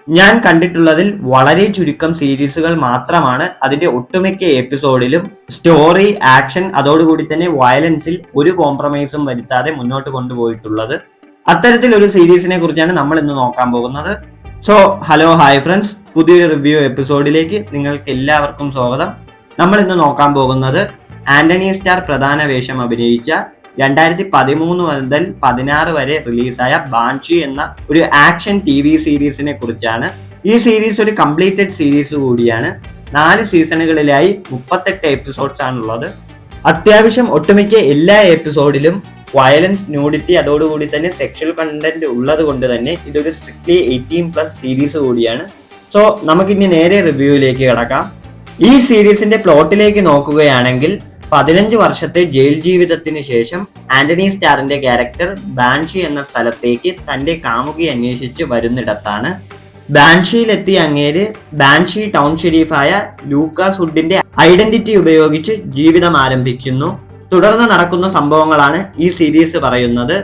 ഞാൻ കണ്ടിട്ടുള്ളതിൽ വളരെ ചുരുക്കം സീരീസുകൾ മാത്രമാണ് അതിന്റെ ഒട്ടുമിക്ക എപ്പിസോഡിലും സ്റ്റോറി, ആക്ഷൻ, അതോടുകൂടി തന്നെ വയലൻസിൽ ഒരു കോംപ്രമൈസും വരുത്താതെ മുന്നോട്ട് കൊണ്ടുപോയിട്ടുള്ളത്. അത്തരത്തിൽ ഒരു സീരീസിനെ കുറിച്ചാണ് നമ്മൾ ഇന്ന് നോക്കാൻ പോകുന്നത്. സോ ഹലോ ഹായ് ഫ്രണ്ട്സ്, പുതിയൊരു റിവ്യൂ എപ്പിസോഡിലേക്ക് നിങ്ങൾക്ക് എല്ലാവർക്കും സ്വാഗതം. നമ്മൾ ഇന്ന് നോക്കാൻ പോകുന്നത് ആന്റണി സ്റ്റാർ പ്രധാന വേഷം അഭിനയിച്ച 2013 മുതൽ 16 വരെ റിലീസായ ബാൻഷി എന്ന ഒരു ആക്ഷൻ TV സീരീസിനെ കുറിച്ചാണ്. ഈ സീരീസ് ഒരു കംപ്ലീറ്റഡ് സീരീസ് കൂടിയാണ്. 4 സീസണുകളിലായി 38 എപ്പിസോഡ്സ് ആണുള്ളത്. അത്യാവശ്യം ഒട്ടുമിക്ക എല്ലാ എപ്പിസോഡിലും വയലൻസ്, ന്യൂഡിറ്റി, അതോടുകൂടി തന്നെ സെക്ഷൽ കണ്ടന്റ് ഉള്ളത് കൊണ്ട് തന്നെ ഇതൊരു സ്ട്രിക്ട്ലി 18+ സീരീസ് കൂടിയാണ്. സോ നമുക്കിനി നേരെ റിവ്യൂയിലേക്ക് കിടക്കാം. ഈ സീരീസിന്റെ പ്ലോട്ടിലേക്ക് നോക്കുകയാണെങ്കിൽ 15 വർഷത്തെ ജയിൽ ജീവിതത്തിന് ശേഷം ആന്റണി സ്റ്റാറിന്റെ ക്യാരക്ടർ ബാൻഷി എന്ന സ്ഥലത്തേക്ക് തന്റെ കാമുകി അന്വേഷിച്ച് വരുന്നിടത്താണ്. ബാൻഷിയിലെത്തിയ അങ്ങേര് ബാൻഷി ടൗൺ ഷെരീഫായ ലൂക്കാസ് വുഡിന്റെ ഐഡന്റിറ്റി ഉപയോഗിച്ച് ജീവിതം ആരംഭിക്കുന്നു. തുടർന്ന് നടക്കുന്ന സംഭവങ്ങളാണ് ഈ സീരീസ് പറയുന്നത്.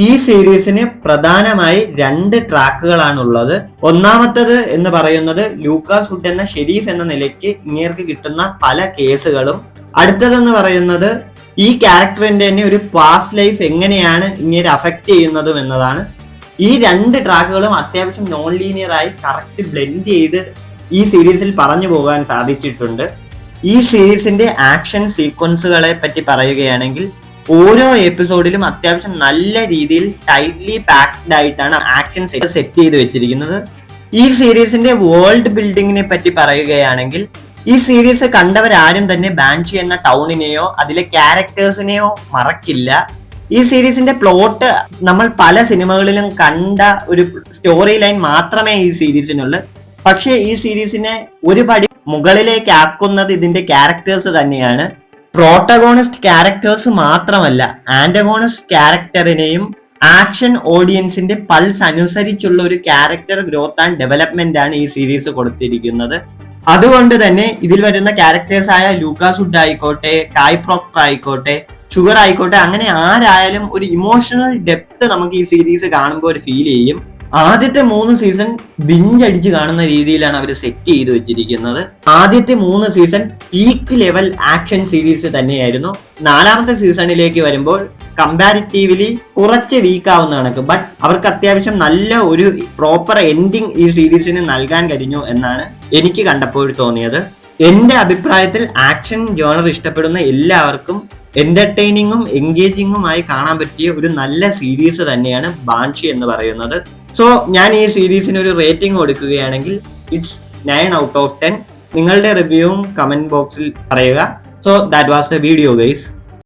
ഈ സീരീസിന് പ്രധാനമായി 2 ട്രാക്കുകളാണുള്ളത്. ഒന്നാമത്തത് എന്ന് പറയുന്നത് ലൂക്കാസ് വുഡ് എന്ന ഷെരീഫ് എന്ന നിലയ്ക്ക് ഇങ്ങേർക്ക് കിട്ടുന്ന പല കേസുകളും. അടുത്തതെന്ന് പറയുന്നത് ഈ ക്യാരക്ടറിന്റെ തന്നെ ഒരു പാസ്റ്റ് ലൈഫ് എങ്ങനെയാണ് ഇങ്ങനെ അഫക്റ്റ് ചെയ്യുന്നതും എന്നതാണ്. ഈ 2 ട്രാക്കുകളും അത്യാവശ്യം നോൺ ലീനിയർ ആയി കറക്റ്റ് ബ്ലെൻഡ് ചെയ്ത് ഈ സീരീസിൽ പറഞ്ഞു പോകാൻ സാധിച്ചിട്ടുണ്ട്. ഈ സീരീസിന്റെ ആക്ഷൻ സീക്വൻസുകളെ പറ്റി പറയുകയാണെങ്കിൽ ഓരോ എപ്പിസോഡിലും അത്യാവശ്യം നല്ല രീതിയിൽ ടൈറ്റ്ലി പാക്ഡ് ആയിട്ടാണ് ആക്ഷൻ സെറ്റ് ചെയ്ത് വെച്ചിരിക്കുന്നത്. ഈ സീരീസിന്റെ വേൾഡ് ബിൽഡിങ്ങിനെ പറ്റി പറയുകയാണെങ്കിൽ ഈ സീരീസ് കണ്ടവരാരും തന്നെ ബാൻഷി എന്ന ടൗണിനെയോ അതിലെ ക്യാരക്ടേഴ്സിനെയോ മറക്കില്ല. ഈ സീരീസിന്റെ പ്ലോട്ട് നമ്മൾ പല സിനിമകളിലും കണ്ട ഒരു സ്റ്റോറി ലൈൻ മാത്രമേ ഈ സീരീസിനുള്ളൂ. പക്ഷേ ഈ സീരീസിനെ ഒരു പടി മുകളിലേക്ക് ആക്കുന്നത് ഇതിന്റെ ക്യാരക്ടേഴ്സ് തന്നെയാണ്. പ്രോട്ടഗോണിസ്റ്റ് ക്യാരക്ടേഴ്സ് മാത്രമല്ല, ആന്റഗോണിസ്റ്റ് ക്യാരക്ടറിനെയും ആക്ഷൻ ഓഡിയൻസിന്റെ പൾസ് അനുസരിച്ചുള്ള ഒരു ക്യാരക്ടർ ഗ്രോത്ത് ആൻഡ് ഡെവലപ്മെന്റ് ആണ് ഈ സീരീസ് കൊടുത്തിരിക്കുന്നത്. അതുകൊണ്ട് തന്നെ ഇതിൽ വരുന്ന ക്യാരക്ടേഴ്സ് ആയ ലൂക്കാസ് വുഡ് ആയിക്കോട്ടെ, കായ് പ്രോക്ടർ ആയിക്കോട്ടെ, ഷുഗർ ആയിക്കോട്ടെ, അങ്ങനെ ആരായാലും ഒരു ഇമോഷണൽ ഡെപ്ത് നമുക്ക് ഈ സീരീസ് കാണുമ്പോൾ ഒരു ഫീൽ ചെയ്യും. ആദ്യത്തെ 3 സീസൺ ബിഞ്ചടിച്ച് കാണുന്ന രീതിയിലാണ് അവർ സെറ്റ് ചെയ്ത് വെച്ചിരിക്കുന്നത്. ആദ്യത്തെ 3 season peak level action series തന്നെയായിരുന്നു. 4ാമത്തെ സീസണിലേക്ക് വരുമ്പോൾ കമ്പാരിറ്റീവ്ലി കുറച്ച് വീക്ക് ആവുന്ന കണക്ക്, ബട്ട് അവർക്ക് അത്യാവശ്യം നല്ല ഒരു പ്രോപ്പർ എൻഡിങ് ഈ സീരീസിന് നൽകാൻ കഴിഞ്ഞു എന്നാണ് എനിക്ക് കണ്ടപ്പോൾ തോന്നിയത്. എന്റെ അഭിപ്രായത്തിൽ ആക്ഷൻ ജോണർ ഇഷ്ടപ്പെടുന്ന എല്ലാവർക്കും എന്റർടൈനിങ്ങും എൻഗേജിങ്ങുമായി കാണാൻ പറ്റിയ ഒരു നല്ല സീരീസ് തന്നെയാണ് ബാൻഷി എന്ന് പറയുന്നത്. സോ ഞാൻ ഈ സീരീസിന് ഒരു റേറ്റിംഗ് കൊടുക്കുകയാണെങ്കിൽ ഇറ്റ്സ് 9 out of 10. നിങ്ങളുടെ റിവ്യൂവും കമന്റ് ബോക്സിൽ പറയുക. So that was the video guys.